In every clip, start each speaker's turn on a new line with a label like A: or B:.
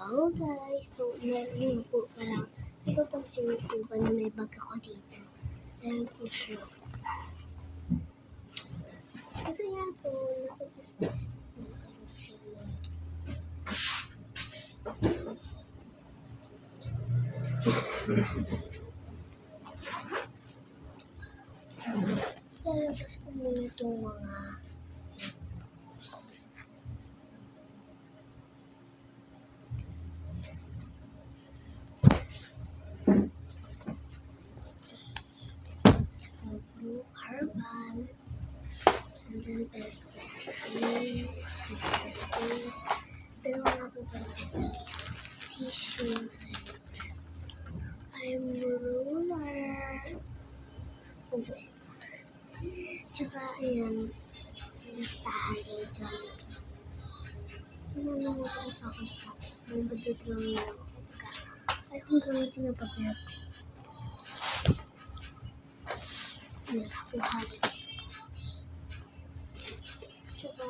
A: Hello guys! So, meron po parang ipapansin po ba na may bag ako dito? Ayan po siya. Kasi nga po, nakapaspas po siya na. Lalabas ko muna itong mga blue carbon, and then there's this, dalawa nga po pala tissues, I'm ruler, okay, tsaka ayan, listahan kayo dyan. Sinanong mo ko sa akin sa ang badot lang nila ka. Ay, kung gamitin na papel ko. Ayan, kuha rin. Tsaka,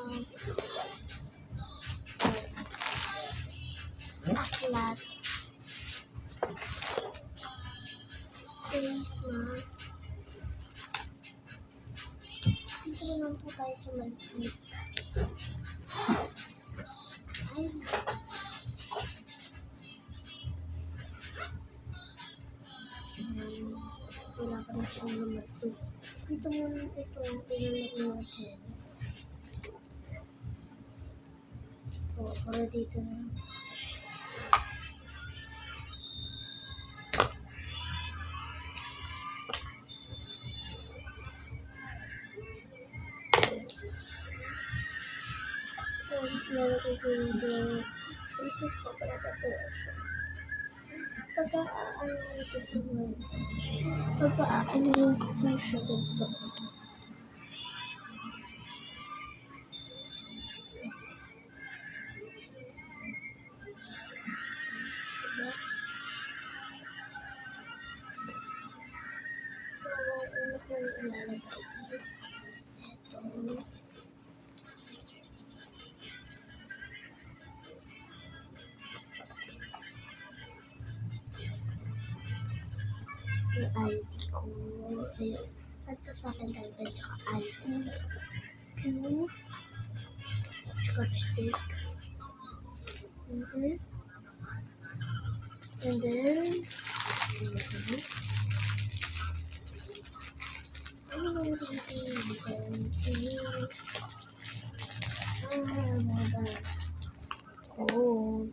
A: aklat, face mask. Dito naman po tayo sa maliit. Ay, wala pa na siyang naman. So, dito muna ito ang pinalagay natin. O, para dito na. Lalagay ko dito. Christmas ko pala ito. Pagka-aano ko siya dito. So, ano ko ilalagay is ito. Yung ID ko. Ayun. Ito sa akin talaga. Tsaka ID. Q. Scotch tape. And then, ano ba yung oh,